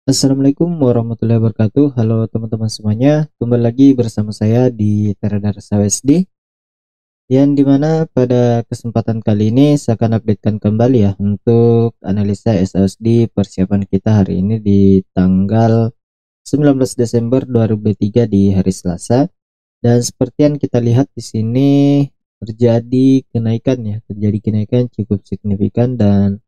Assalamualaikum warahmatullahi wabarakatuh. Halo teman-teman semuanya, kembali lagi bersama saya di Teradar SWSD, yang dimana pada kesempatan kali ini saya akan updatekan kembali ya untuk analisa SWSD persiapan kita hari ini di tanggal 19 Desember 2023 di hari Selasa. Dan seperti yang kita lihat di sini terjadi kenaikan cukup signifikan dan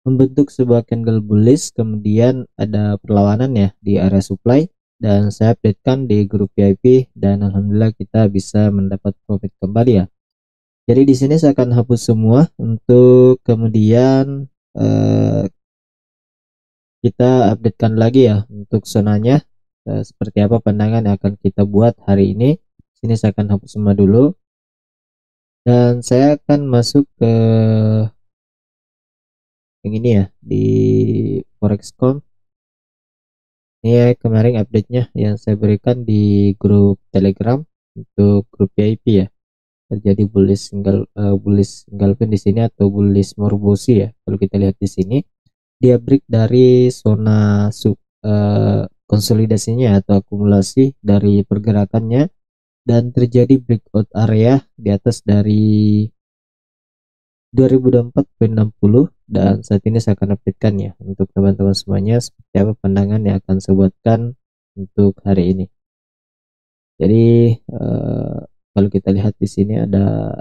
membentuk sebuah candle bullish. Kemudian ada perlawanan ya di area supply, dan saya updatekan di grup VIP, dan alhamdulillah kita bisa mendapat profit kembali ya. Jadi di sini saya akan hapus semua untuk kemudian kita updatekan lagi ya untuk zonanya, seperti apa pandangan yang akan kita buat hari ini. Sini saya akan hapus semua dulu, dan saya akan masuk ke yang ini ya di Forexcom. Ini ya kemarin update-nya yang saya berikan di grup Telegram untuk grup VIP ya. Terjadi bullish single pin di sini atau bullish morbosi ya. Kalau kita lihat di sini, dia break dari zona konsolidasinya atau akumulasi dari pergerakannya, dan terjadi breakout area di atas dari 2024,60, dan saat ini saya akan updatekan ya untuk teman-teman semuanya seperti apa pandangan yang akan saya buatkan untuk hari ini. Jadi kalau kita lihat di sini ada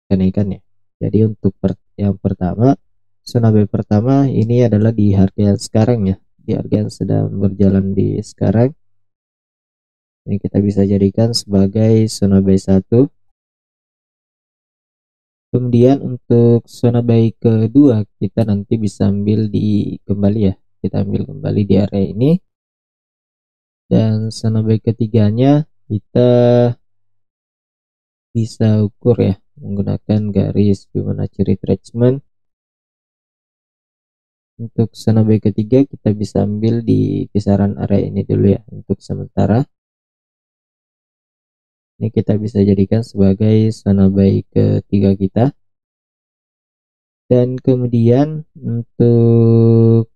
kenaikan ya. Jadi untuk yang pertama, zona B pertama ini adalah di harga yang sekarang ya, di harga yang sedang berjalan di sekarang. Ini kita bisa jadikan sebagai zona B1. Kemudian untuk zona buy kedua kita nanti bisa ambil di kembali ya. Kita ambil kembali di area ini, dan zona buy ketiganya kita bisa ukur ya menggunakan garis Fibonacci retracement. Untuk zona buy ketiga kita bisa ambil di kisaran area ini dulu ya untuk sementara. Ini kita bisa jadikan sebagai zona buy ketiga kita. Dan kemudian untuk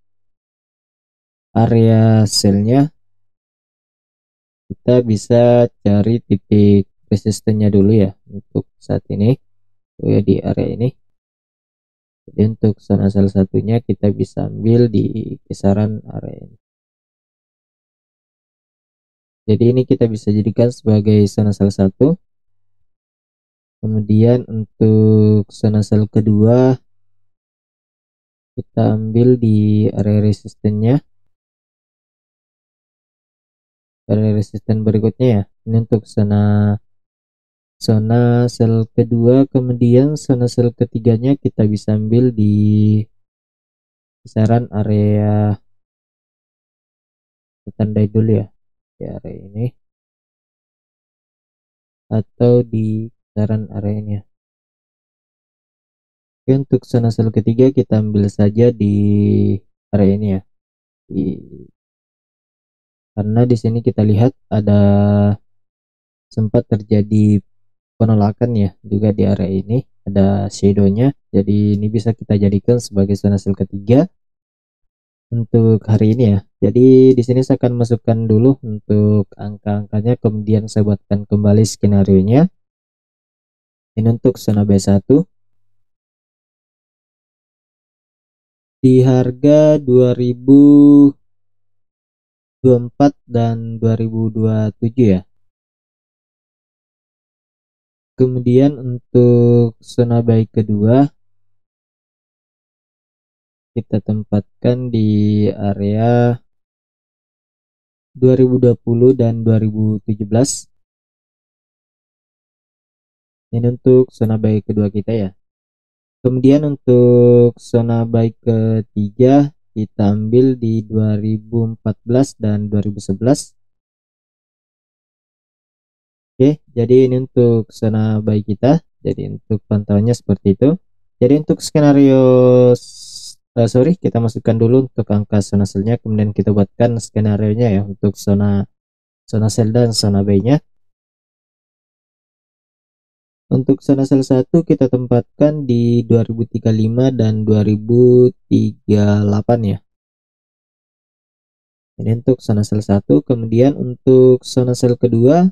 area sell-nya kita bisa cari titik resistennya dulu ya untuk saat ini. Ya di area ini. Jadi untuk zona salah satunya kita bisa ambil di kisaran area ini. Jadi ini kita bisa jadikan sebagai zona salah satu. Kemudian untuk zona sell kedua kita ambil di area resistennya, area resisten berikutnya ya. Ini untuk zona sell kedua. Kemudian zona sell ketiganya kita bisa ambil di kisaran area, tandai dulu ya di area ini, atau di kisaran area ini ya. Oke, untuk zona sell ketiga kita ambil saja di area ini ya, karena di sini kita lihat ada sempat terjadi penolakan ya juga di area ini, ada shadownya. Jadi ini bisa kita jadikan sebagai zona sell ketiga untuk hari ini ya. Jadi di sini saya akan masukkan dulu untuk angka-angkanya, kemudian saya buatkan kembali skenario nya. Ini untuk zona B1 di harga 2024 dan 2027 ya. Kemudian untuk zona buy kedua kita tempatkan di area 2020 dan 2017. Ini untuk zona buy kedua kita ya. Kemudian untuk zona buy ketiga kita ambil di 2014 dan 2011. Oke, jadi ini untuk zona buy kita. Jadi untuk pantauannya seperti itu. Jadi untuk skenario kita masukkan dulu untuk angka zona sell-nya, kemudian kita buatkan skenario nya ya untuk zona sell dan zona buy nya. Untuk zona sell 1 kita tempatkan di 2035 dan 2038 ya. Ini untuk zona sell 1. Kemudian untuk zona sell kedua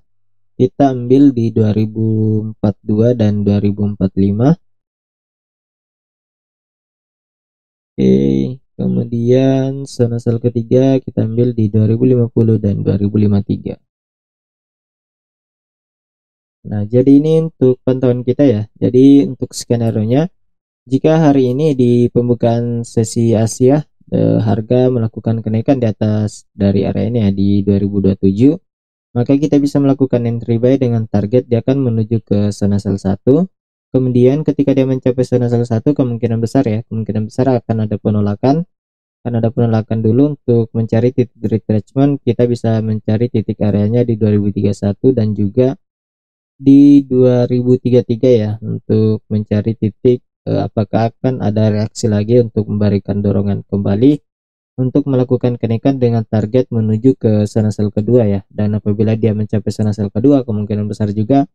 kita ambil di 2042 dan 2045. Oke, kemudian zona sell ketiga kita ambil di 2050 dan 2053. Nah, jadi ini untuk pantauan kita ya. Jadi untuk skenario-nya, jika hari ini di pembukaan sesi Asia harga melakukan kenaikan di atas dari area ini ya di 2027, maka kita bisa melakukan entry buy dengan target dia akan menuju ke zona sell 1. Kemudian ketika dia mencapai zona sell 1, kemungkinan besar akan ada penolakan. Akan ada penolakan dulu untuk mencari titik retracement. Kita bisa mencari titik areanya di 2031 dan juga di 2033 ya, untuk mencari titik apakah akan ada reaksi lagi untuk memberikan dorongan kembali untuk melakukan kenaikan dengan target menuju ke zona sell kedua ya. Dan apabila dia mencapai zona sell kedua, kemungkinan besar juga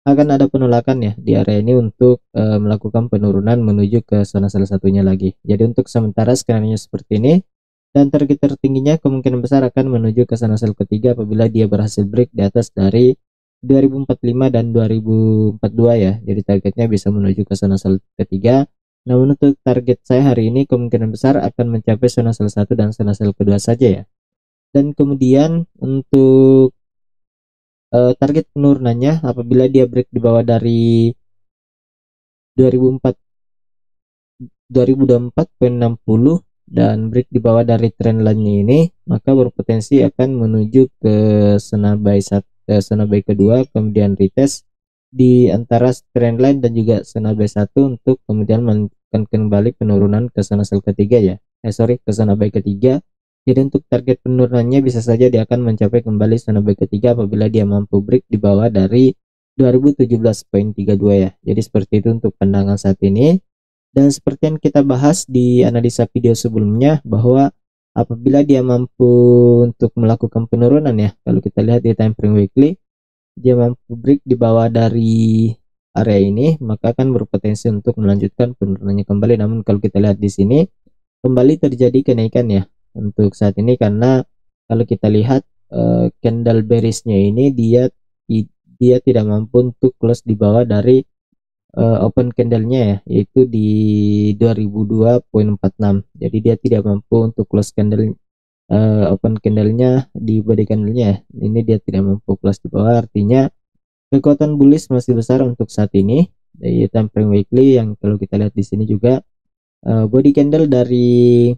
akan ada penolakan ya di area ini untuk melakukan penurunan menuju ke zona sell satunya lagi. Jadi untuk sementara skenario seperti ini, dan target tertingginya kemungkinan besar akan menuju ke zona sell ketiga apabila dia berhasil break di atas dari 2045 dan 2042 ya. Jadi targetnya bisa menuju ke zona sell ketiga. Namun untuk target saya hari ini kemungkinan besar akan mencapai zona sell 1 dan zona sell kedua saja ya. Dan kemudian untuk target penurunannya apabila dia break di bawah dari 2004 2024.60 dan break di bawah dari trendline ini, maka berpotensi akan menuju ke zona buy kedua, kemudian retest di antara trendline dan juga zona buy 1 untuk kemudian melanjutkan kembali penurunan ke zona sell ketiga ya. Ke zona buy ketiga. Jadi untuk target penurunannya bisa saja dia akan mencapai kembali zona buy ketiga apabila dia mampu break di bawah dari 2017.32 ya. Jadi seperti itu untuk pandangan saat ini. Dan seperti yang kita bahas di analisa video sebelumnya, bahwa apabila dia mampu untuk melakukan penurunan ya, kalau kita lihat di time frame weekly, dia mampu break di bawah dari area ini, maka akan berpotensi untuk melanjutkan penurunannya kembali. Namun kalau kita lihat di sini, kembali terjadi kenaikan ya untuk saat ini, karena kalau kita lihat candle bearishnya ini dia tidak mampu untuk close di bawah dari open candlenya ya, yaitu di 2002.46. Jadi dia tidak mampu untuk close candle open candlenya di body candlenya ya. Ini dia tidak mampu close di bawah, artinya kekuatan bullish masih besar untuk saat ini di time frame weekly. Yang kalau kita lihat di sini juga body candle dari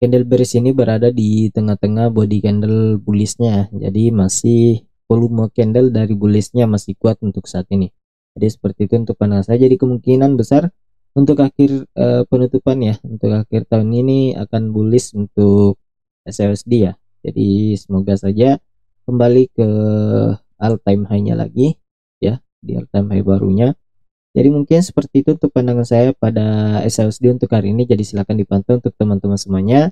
candle bearish ini berada di tengah-tengah body candle bullishnya, jadi masih volume candle dari bullishnya masih kuat untuk saat ini. Jadi seperti itu untuk pandangan saya. Jadi kemungkinan besar untuk akhir penutupan ya, untuk akhir tahun ini akan bullish untuk SLSD ya. Jadi semoga saja kembali ke all time high-nya lagi ya, di all time high barunya. Jadi mungkin seperti itu untuk pandangan saya pada SLSD untuk hari ini. Jadi silahkan dipantau untuk teman-teman semuanya.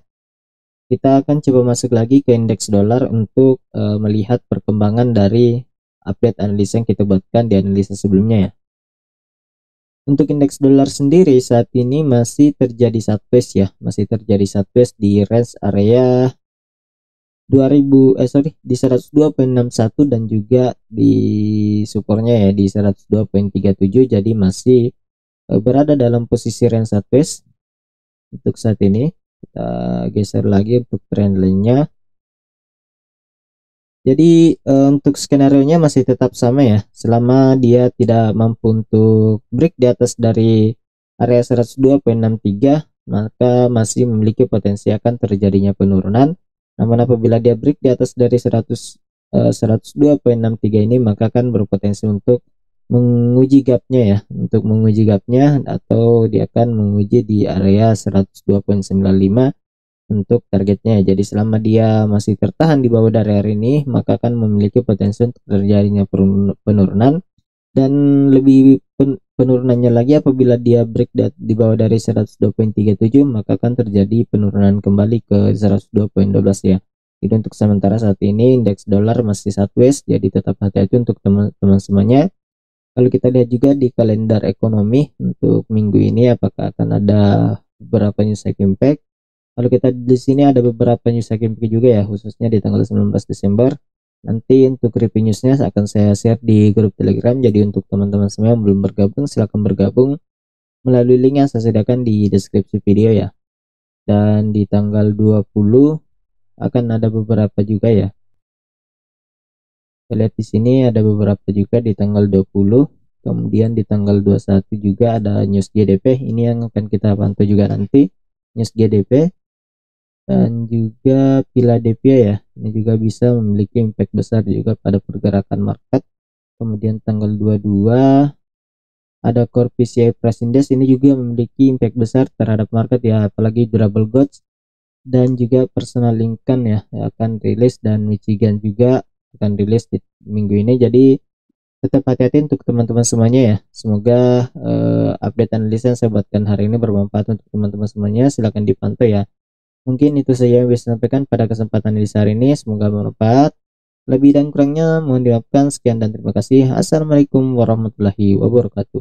Kita akan coba masuk lagi ke indeks dolar untuk melihat perkembangan dari update analisa yang kita buatkan di analisa sebelumnya ya. Untuk indeks dolar sendiri saat ini masih terjadi sideways ya, masih terjadi sideways di range area di 102.61 dan juga di supportnya ya di 102.37. Jadi masih berada dalam posisi range sideways untuk saat ini. Kita geser lagi untuk trendline-nya. Jadi untuk skenario nya masih tetap sama ya, selama dia tidak mampu untuk break di atas dari area 102.63, maka masih memiliki potensi akan terjadinya penurunan. Namun apabila dia break di atas dari 102.63 ini, maka akan berpotensi untuk menguji gapnya ya, atau dia akan menguji di area 102.95 untuk targetnya. Jadi selama dia masih tertahan di bawah dari area ini, maka akan memiliki potensi untuk terjadinya penurunan. Dan lebih penurunannya lagi apabila dia break di bawah dari 102.37, maka akan terjadi penurunan kembali ke 102.12 ya. Jadi untuk sementara saat ini indeks dolar masih sideways, jadi tetap hati-hati untuk teman-teman semuanya. Kalau kita lihat juga di kalender ekonomi untuk minggu ini, apakah akan ada beberapa news impact Kalau kita di sini ada beberapa news HQMP juga ya, khususnya di tanggal 19 Desember. Nanti untuk review newsnya akan saya share di grup Telegram. Jadi untuk teman-teman semua yang belum bergabung, silahkan bergabung melalui link yang saya sediakan di deskripsi video ya. Dan di tanggal 20 akan ada beberapa juga ya. Kita lihat di sini ada beberapa juga di tanggal 20. Kemudian di tanggal 21 juga ada news GDP. Ini yang akan kita pantau juga nanti, news GDP. Dan juga Philadelphia ya, ini juga bisa memiliki impact besar juga pada pergerakan market. Kemudian tanggal 22 ada core PCI price index, ini juga memiliki impact besar terhadap market ya, apalagi durable goods. Dan juga personal Lincoln ya akan rilis, dan Michigan juga akan rilis di minggu ini. Jadi tetap hati-hati untuk teman-teman semuanya ya. Semoga update analisa yang saya buatkan hari ini bermanfaat untuk teman-teman semuanya. Silahkan dipantau ya. Mungkin itu saja yang bisa sampaikan pada kesempatan di hari ini. Semoga bermanfaat. Lebih dan kurangnya mohon dimaafkan. Sekian dan terima kasih. Assalamualaikum warahmatullahi wabarakatuh.